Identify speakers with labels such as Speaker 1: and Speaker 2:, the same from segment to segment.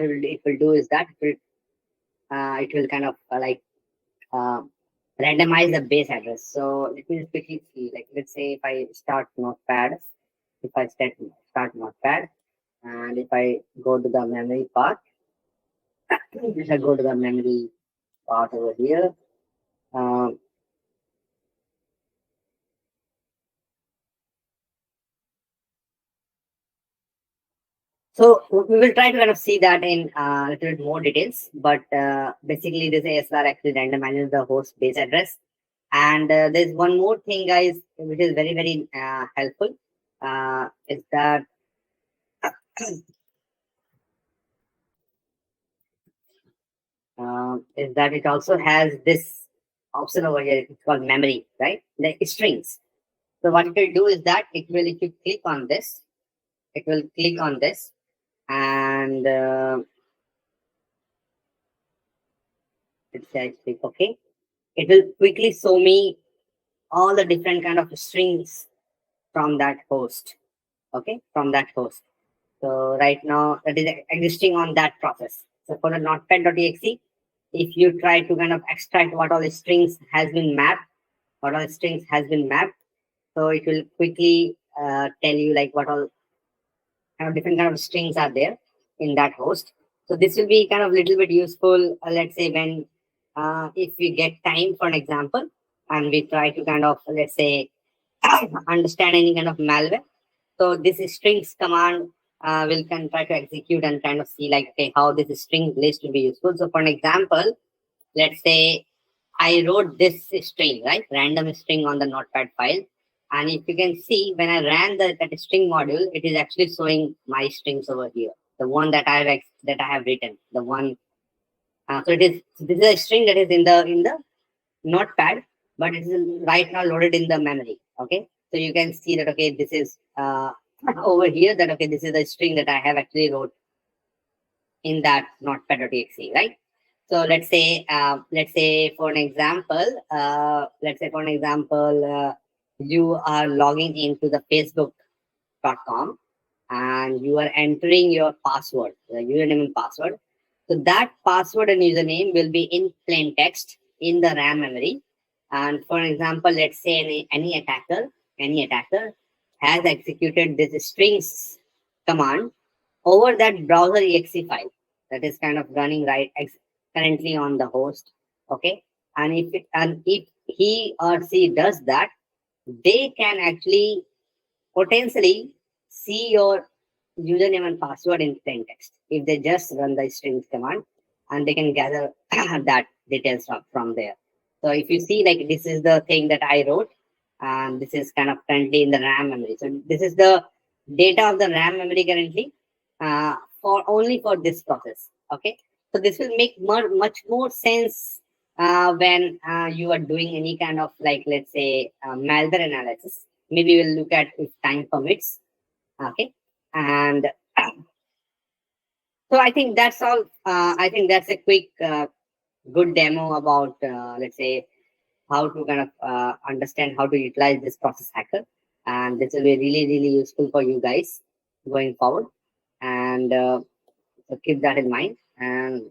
Speaker 1: it will do is that it will kind of randomize the base address. So let me quickly see. Like, let's say if I start Notepad, if I start Notepad, and if I go to the memory part, if I go to the memory part over here, so we will try to kind of see that in a little bit more details, but basically this ASLR actually randomizes the host base address. And there's one more thing, guys, which is very, very helpful, is that it also has this option over here. It's called memory, right? The strings. So what it will do is that if you click on this, it will click on this, and let's say I click OK. It will quickly show me all the different kind of strings from that host. Okay, from that host. So right now that is existing on that process. So for the notepad.exe, if you try to kind of extract what all the strings has been mapped, so it will quickly tell you like what all kind of different kind of strings are there in that host. So this will be kind of little bit useful, let's say when if we get time, for an example, and we try to kind of, let's say, understand any kind of malware. So this strings command will can try to execute and kind of see like, okay, how this string list will be useful. So for an example, let's say I wrote this string, right? Random string on the notepad file. And if you can see, when I ran that string module, it is actually showing my strings over here. The one that I have written, the one. So this is a string that is in the notepad, but it is right now loaded in the memory. Okay, so you can see that, okay, this is over here, that okay, this is the string that I have actually wrote in that notepad.exe, right? So let's say for an example, you are logging into the facebook.com and you are entering your password, the username and password. So that password and username will be in plain text in the RAM memory. And for example, let's say any attacker has executed this strings command over that browser exe file that is kind of running currently on the host. Okay, and if he or she does that, they can actually potentially see your username and password in plain text if they just run the strings command, and they can gather that details from there. So if you see, like, this is the thing that I wrote, and this is kind of currently in the RAM memory. So this is the data of the RAM memory currently for only for this process. Okay, so this will make much more sense when you are doing any kind of, like, let's say, malware analysis. Maybe we'll look at if time permits. Okay, and so I think that's all. I think that's a quick good demo about let's say how to kind of understand how to utilize this process hacker, and this will be really useful for you guys going forward. And so keep that in mind. And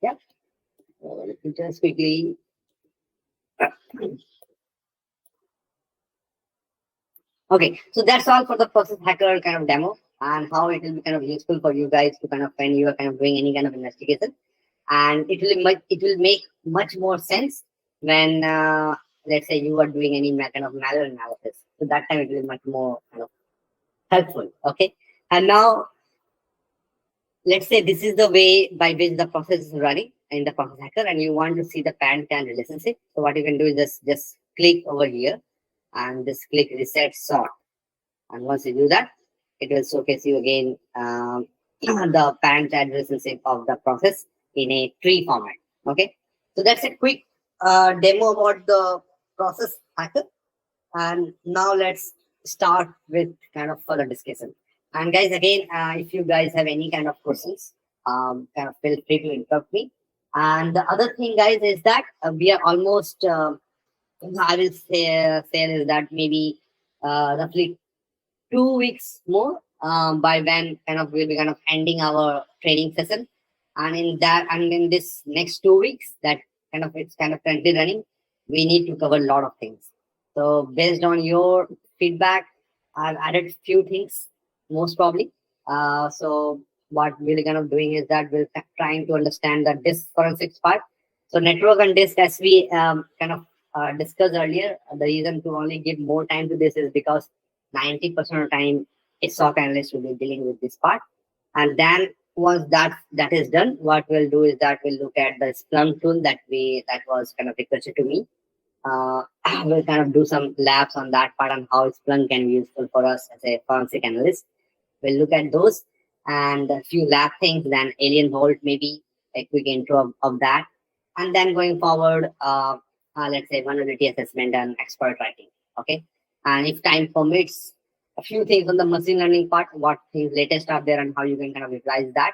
Speaker 1: yeah, so let me just quickly okay, so that's all for the process hacker kind of demo, and how it will be kind of useful for you guys to kind of, when you are kind of doing any kind of investigation. And it will make much more sense when let's say you are doing any kind of malware analysis. So that time it will be much more kind of helpful. Okay, and now let's say this is the way by which the process is running in the process hacker, and you want to see the pan-can relationship. So what you can do is just click over here and just click reset sort. And once you do that, it will showcase you again the pan-can relationship of the process in a tree format. Okay, so that's a quick demo about the process hacker. And now let's start with kind of further discussion. And guys, again, if you guys have any kind of questions, kind of feel free to interrupt me. And the other thing, guys, is that we are almost, I will say is that maybe roughly 2 weeks more by when kind of we'll be kind of ending our training session. And in this next 2 weeks, that kind of it's kind of currently running, we need to cover a lot of things. So based on your feedback, I've added few things, most probably. So what we're kind of doing is that we're trying to understand the disk forensics part. So network and disk, as we kind of discussed earlier, the reason to only give more time to this is because 90% of the time a SOC analyst will be dealing with this part. And then once that is done, what we'll do is that we'll look at the Splunk tool that was kind of requested to me. Uh, we'll kind of do some labs on that part on how Splunk can be useful for us as a forensic analyst. We'll look at those and a few lab things, then Alien Vault, maybe a quick intro of that. And then going forward, let's say vulnerability assessment and expert writing. Okay. And if time permits, a few things on the machine learning part, what things latest are there and how you can kind of utilize that.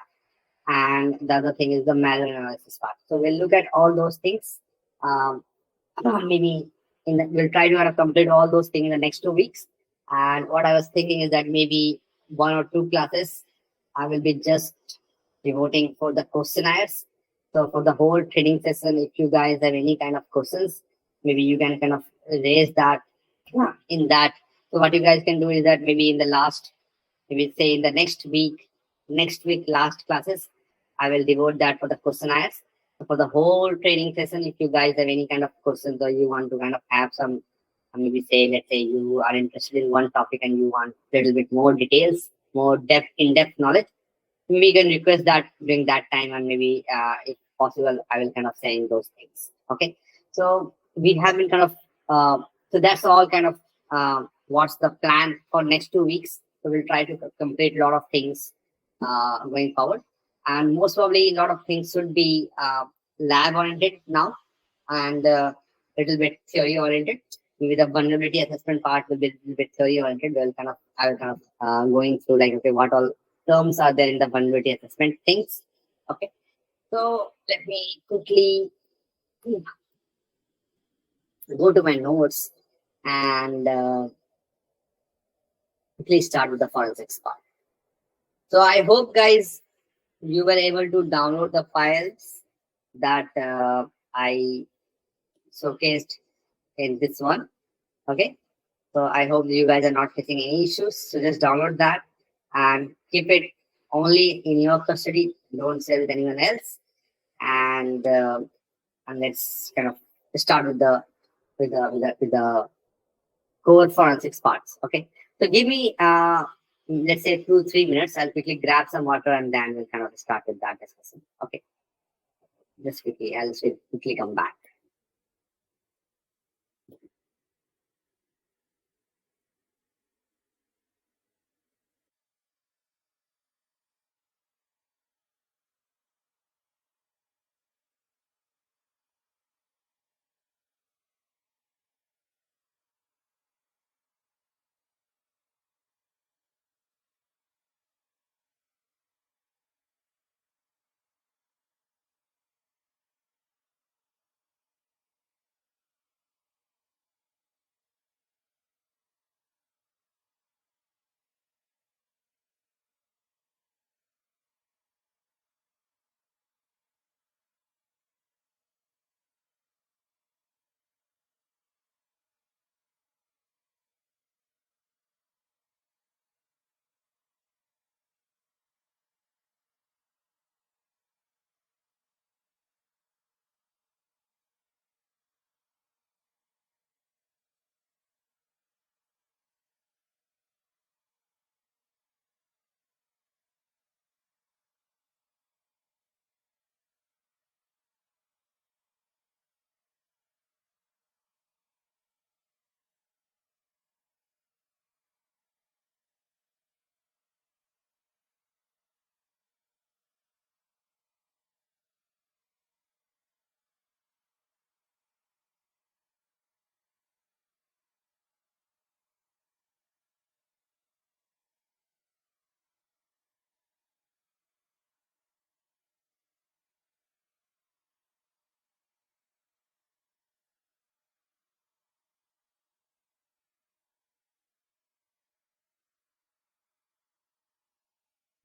Speaker 1: And the other thing is the malware analysis part. So we'll look at all those things. Um, maybe we'll try to kind of complete all those things in the next 2 weeks. And what I was thinking is that maybe 1 or 2 classes I will be just devoting for the questionnaires. So for the whole training session, if you guys have any kind of questions, maybe you can kind of raise that in that. So what you guys can do is that maybe in the last, maybe say in the next week last classes, I will devote that for the questionnaires. So for the whole training session, if you guys have any kind of questions or you want to kind of have some, maybe say, let's say you are interested in one topic and you want a little bit more details, more in-depth knowledge, we can request that during that time, and maybe if possible I will kind of saying those things. Okay, so we have been kind of so that's all kind of what's the plan for next 2 weeks. So we'll try to complete a lot of things going forward, and most probably a lot of things should be lab oriented now, and a little bit theory oriented. Maybe the vulnerability assessment part will be a little bit theory oriented. We'll kind of I will kind of going through like, okay, what all terms are there in the vulnerability assessment things. Okay, so let me quickly go to my notes and quickly start with the forensics part. So I hope guys you were able to download the files that I showcased in this one. Okay, so I hope you guys are not facing any issues. So just download that and keep it only in your custody. Don't share with anyone else. And let's kind of start with the core forensics parts. Okay, so give me let's say 2-3 minutes. I'll quickly grab some water and then we'll kind of start with that discussion. Okay, just quickly, I'll just quickly come back.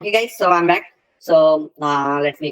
Speaker 1: Okay, guys, so I'm back. So let me